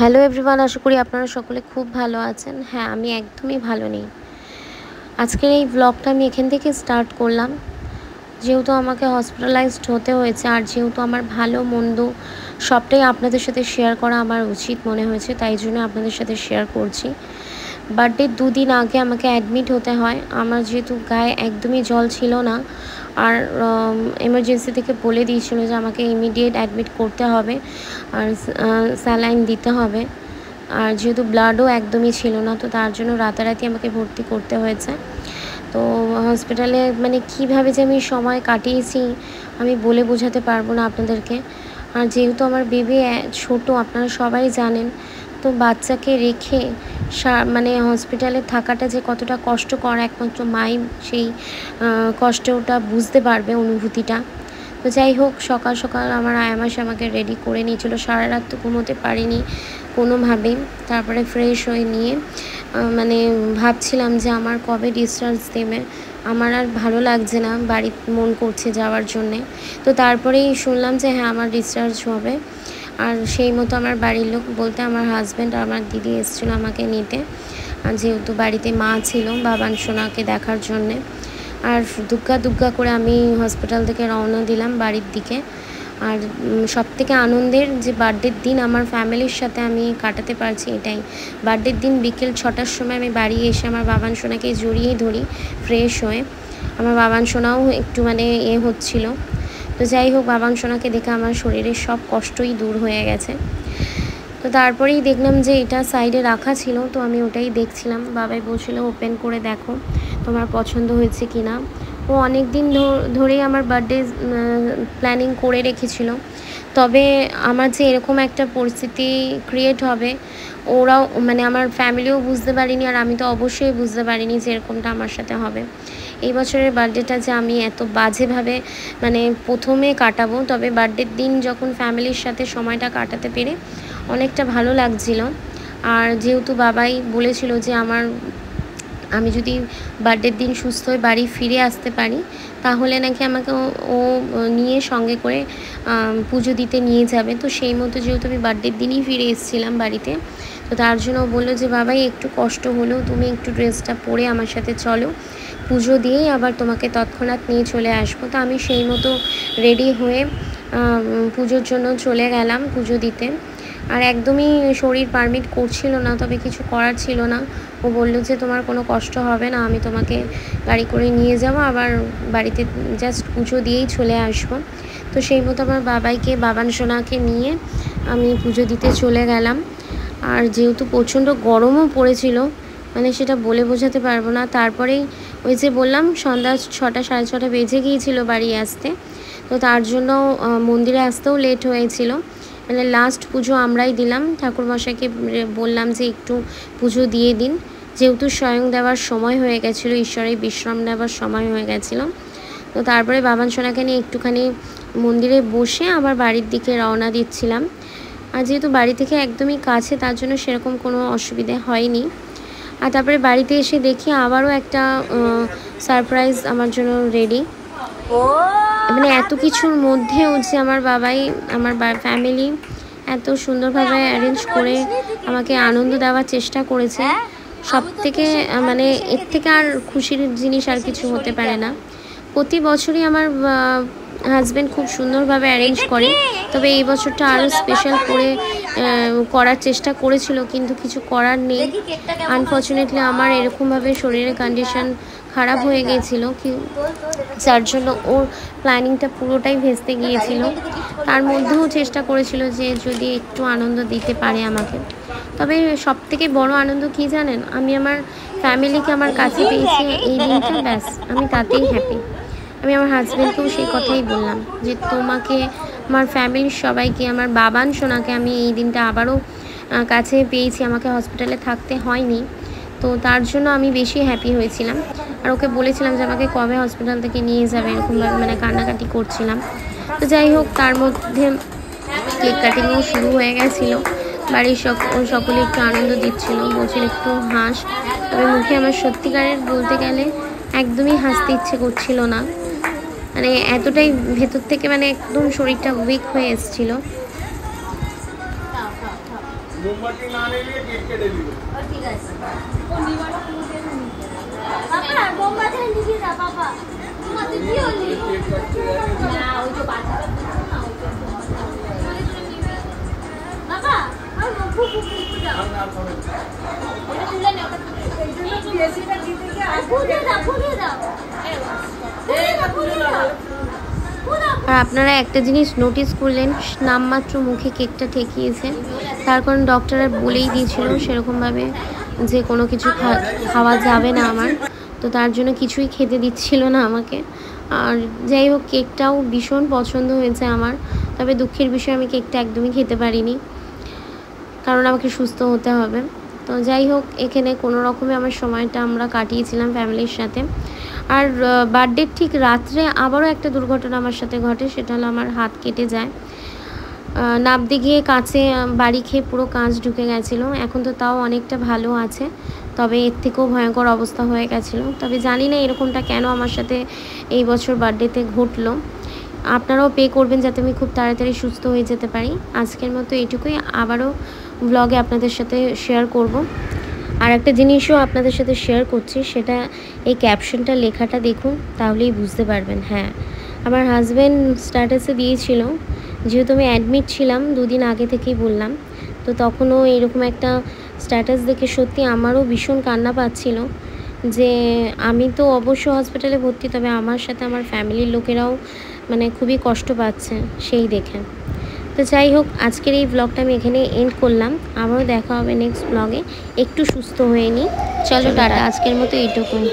Hello everyone, আশা করি আপনারা সকলে খুব ভালো আছেন। হ্যাঁ, আমি একদমই ভালো নেই। আজকের এই ব্লগটা আমি এখান থেকে স্টার্ট করলাম, যেহেতু আমাকে হসপিটালাইজড হতে হয়েছে, আর যেহেতু আমার ভালো মন্দ সবটাই আপনাদের সাথে শেয়ার করা আমার উচিত মনে হয়েছে, তাই জন্য আপনাদের সাথে শেয়ার করছি। বার্থডের 2 দিন আগে আমাকে অ্যাডমিট হতে হয়। আমার যেহেতু গায়ে একদমই জল ছিল না, আর এমার্জেন্সি থেকে বলে দিয়েছিল যে আমাকে ইমিডিয়েট অ্যাডমিট করতে হবে আর স্যালাইন দিতে হবে। আর যেহেতু ব্লাডও একদমই ছিল না, তো তার জন্য রাতারাতি আমাকে ভর্তি করতে হয়েছে। তো হসপিটালে মানে কীভাবে যে আমি সময় কাটিয়েছি আমি বলে বোঝাতে পারবো না আপনাদেরকে। আর যেহেতু আমার বেবি ছোট, আপনারা সবাই জানেন, তো বাচ্চাকে রেখে মানে হসপিটালে থাকাটা যে কতটা কষ্টকর একমাত্র মাই সেই কষ্টটা বুঝতে পারবে, অনুভূতিটা। তো যাই হোক, সকাল সকাল আমার আয়ামাস আমাকে রেডি করে নিয়েছিল, সারা রাত তো ঘুমোতে পারিনি কোনোভাবেই। তারপরে ফ্রেশ হয়ে নিয়ে মানে ভাবছিলাম যে আমার কবে ডিসচার্জ দেবে, আমার আর ভালো লাগছে না, বাড়ি মন করছে যাওয়ার জন্যে। তো তারপরেই শুনলাম যে হ্যাঁ, আমার ডিসচার্জ হবে। আর সেই মতো আমার বাড়ির লোক বলতে আমার হাজব্যান্ড আর আমার দিদি এসেছিলো আমাকে নিতে, যেহেতু বাড়িতে মা ছিল বাবান সোনাকে দেখার জন্যে। আর দুগ্গা দুগ্গা করে আমি হসপিটাল থেকে রওনা দিলাম বাড়ির দিকে। আর সবথেকে আনন্দের যে বার্থডের দিন আমার ফ্যামিলির সাথে আমি কাটাতে পারছি এটাই। বার্থডের দিন বিকেল 6টার সময় আমি বাড়ি এসে আমার বাবান সোনাকে জড়িয়ে ধরি ফ্রেশ হয়ে। আমার বাবান সোনাও একটু মানে হচ্ছিলো। তো যাই হোক, বাবান সোনাকে দেখে আমার শরীরের সব কষ্টই দূর হয়ে গেছে। তো তারপরেই দেখলাম যে এটা সাইডে রাখা ছিল, তো আমি ওটাই দেখছিলাম। বাবাই বলছিল ওপেন করে দেখো তোমার পছন্দ হয়েছে কি না। ও অনেক দিন ধরেই আমার বার্থডে প্ল্যানিং করে রেখেছিল, তবে আমার যে এরকম একটা পরিস্থিতি ক্রিয়েট হবে ওরাও মানে আমার ফ্যামিলিও বুঝতে পারিনি, আর আমি তো অবশ্যই বুঝতে পারিনি যে এরকমটা আমার সাথে হবে। এই বছরের বার্থডেটা যে আমি এত বাজেভাবে মানে প্রথমে কাটাবো, তবে বার্থডের দিন যখন ফ্যামিলির সাথে সময়টা কাটাতে পেরে অনেকটা ভালো লাগছিল। আর যেহেতু বাবাই বলেছিল যে আমি যদি বার্থডের দিন সুস্থ হয়ে বাড়ি ফিরে আসতে পারি, তাহলে নাকি আমাকে ও নিয়ে সঙ্গে করে পুজো দিতে নিয়ে যাবে। তো সেই মতো যেহেতু আমি বার্থডের দিনই ফিরে এসেছিলাম বাড়িতে, তো তার জন্য বললো যে বাবাই একটু কষ্ট হলেও তুমি একটু ড্রেসটা পরে আমার সাথে চলো, পুজো দিয়েই আবার তোমাকে তৎক্ষণাৎ নিয়ে চলে আসবো। তো আমি সেই মতো রেডি হয়ে পুজোর জন্য চলে গেলাম পুজো দিতে। আর একদমই শরীর পারমিট করছিল না, তবে কিছু করার ছিল না। ও বললো যে তোমার কোনো কষ্ট হবে না, আমি তোমাকে গাড়ি করে নিয়ে যাবো, আবার বাড়িতে জাস্ট পুজো দিয়েই চলে আসবো। তো সেই মতো আমার বাবান সোনাকে নিয়ে আমি পুজো দিতে চলে গেলাম। আর যেহেতু প্রচণ্ড গরমও পড়েছিল, মানে সেটা বলে বোঝাতে পারবো না। তারপরেই ওই যে বললাম সন্ধ্যা 6টা সাড়ে 6টা বেজে গিয়েছিল বাড়ি আসতে, তো তার জন্য মন্দিরে আসতেও লেট হয়েছিল। মানে লাস্ট পুজো আমরাই দিলাম, ঠাকুরমশাইকে বললাম যে একটু পুজো দিয়ে দিন, যেহেতু স্বয়ং দেওয়ার সময় হয়ে গেছিলো, ঈশ্বরের বিশ্রাম নেওয়ার সময় হয়ে গেছিলো। তো তারপরে বাবান সোনাকে নিয়ে একটুখানি মন্দিরে বসে আবার বাড়ির দিকে রওনা দিচ্ছিলাম। আর যেহেতু বাড়ি থেকে একদমই কাছে, তার জন্য সেরকম কোনো অসুবিধে হয়নি। আর তারপরে বাড়িতে এসে দেখি আবারও একটা সারপ্রাইজ আমার জন্য রেডি। মানে এত কিছুর মধ্যেও যে আমার বাবাই, আমার ফ্যামিলি এত সুন্দরভাবে অ্যারেঞ্জ করে আমাকে আনন্দ দেওয়ার চেষ্টা করেছে, সব থেকে মানে এর থেকে আর খুশির জিনিস আর কিছু হতে পারে না। প্রতি বছরই আমার হাজব্যান্ড খুব সুন্দরভাবে অ্যারেঞ্জ করে, তবে এই বছরটা আরও স্পেশাল করে করার চেষ্টা করেছিল, কিন্তু কিছু করার নেই। আনফর্চুনেটলি আমার এরকমভাবে শরীরের কন্ডিশন খারাপ হয়ে গিয়েছিল কি, যার জন্য ওর প্ল্যানিংটা পুরোটাই ভেস্তে গিয়েছিল। তার মধ্যেও চেষ্টা করেছিল যে যদি একটু আনন্দ দিতে পারে আমাকে। তবে সবথেকে বড় আনন্দ কি জানেন, আমি আমার ফ্যামিলিকে আমার কাছে পেয়েছি এই দিনটা, ব্যাস আমি তাতেই হ্যাপি। আমি আমার হাজব্যান্ডকেও সেই কথাই বললাম যে তোমাকে, আমার ফ্যামিলির সবাইকে, আমার বাবান সোনাকে আমি এই দিনটা আবারও কাছে পেয়েছি, আমাকে হসপিটালে থাকতে হয়নি। তো তার জন্য আমি বেশি হ্যাপি হয়েছিলাম। আর ওকে বলেছিলাম যে আমাকে কবে হসপিটাল থেকে নিয়ে যাবে, এরকমভাবে মানে কান্নাকাটি করছিলাম। তো যাই হোক, তার মধ্যে কেক কাটিংও শুরু হয়ে গেছিলো। বাড়ির সকলে একটু আনন্দ দিচ্ছিল, বলছিল একটু হাস। তবে মুখে আমার সত্যিকারের বলতে গেলে একদমই হাসতে ইচ্ছে করছিল না, মানে এতটাই ভেতর থেকে মানে একদম শরীরটা উইক হয়ে এসেছিলো। মোমবাতি না নিলে কেক কেটে দিবে। ঠিক আছে ও নিবাটা মুখে নিতে পাপা মোমবাতি নিয়ে যা পাপা তোমাদের কি হলো কেক কাটতে না ওই তো বাচ্চাটা দিছো না ওই তো বাবা আর ফু ফু ফু দাও না করে ওটা তুলে নাও এই জন্য বিএসসিটা দিতে কি আর ফুলে দাও আর আপনারা একটা জিনিস নোটিস করলেন, নামমাত্র মুখে কেকটা ঠেকিয়েছে, তার কারণ ডক্টর আর বলেই দিয়েছিল সেরকমভাবে যে কোনো কিছু খাওয়া যাবে না আমার, তো তার জন্য কিছুই খেতে দিচ্ছিল না আমাকে। আর যাই হোক, কেকটাও ভীষণ পছন্দ হয়েছে আমার, তবে দুঃখের বিষয় আমি কেকটা একদমই খেতে পারিনি, কারণ আমাকে সুস্থ হতে হবে। তো যাই হোক, এখানে কোনো রকমে আমার সময়টা আমরা কাটিয়েছিলাম ফ্যামিলির সাথে। আর বার্থডের ঠিক রাত্রে আবারও একটা দুর্ঘটনা আমার সাথে ঘটে, সেটা হলো আমার হাত কেটে যায়। নাবতে গিয়ে কাছে বাড়ি খেয়ে পুরো কাঁচ ঢুকে গেছিলো। এখন তো তাও অনেকটা ভালো আছে, তবে এর থেকেও ভয়ঙ্কর অবস্থা হয়ে গেছিলো। তবে জানি না এরকমটা কেন আমার সাথে এই বছর বার্থডেতে ঘটলো। আপনারাও পে করবেন যাতে আমি খুব তাড়াতাড়ি সুস্থ হয়ে যেতে পারি। আজকের মতো এইটুকুই, আবারও ব্লগে আপনাদের সাথে শেয়ার করব। আর একটা জিনিসও আপনাদের সাথে শেয়ার করছি, সেটা এই ক্যাপশনটা লেখাটা দেখুন, তাহলেই বুঝতে পারবেন। হ্যাঁ, আমার হাজব্যান্ড স্ট্যাটাসে দিয়েছিল, যেহেতু আমি অ্যাডমিট ছিলাম 2 দিন আগে থেকেই বললাম, তো তখনও এরকম একটা স্ট্যাটাস দেখে সত্যি আমারও ভীষণ কান্না পাচ্ছিল যে আমি তো অবশ্য হসপিটালে ভর্তি, তবে আমার সাথে আমার ফ্যামিলির লোকেরাও মানে খুবই কষ্ট পাচ্ছে সেই দেখে। তো যাই হোক, আজকের এই ব্লগটা আমি এখানে এন্ড করলাম। আবারও দেখা হবে নেক্সট ব্লগে। একটু সুস্থ হয়ে নিই। চলো টাটা, আজকের মতো এইটুকুই।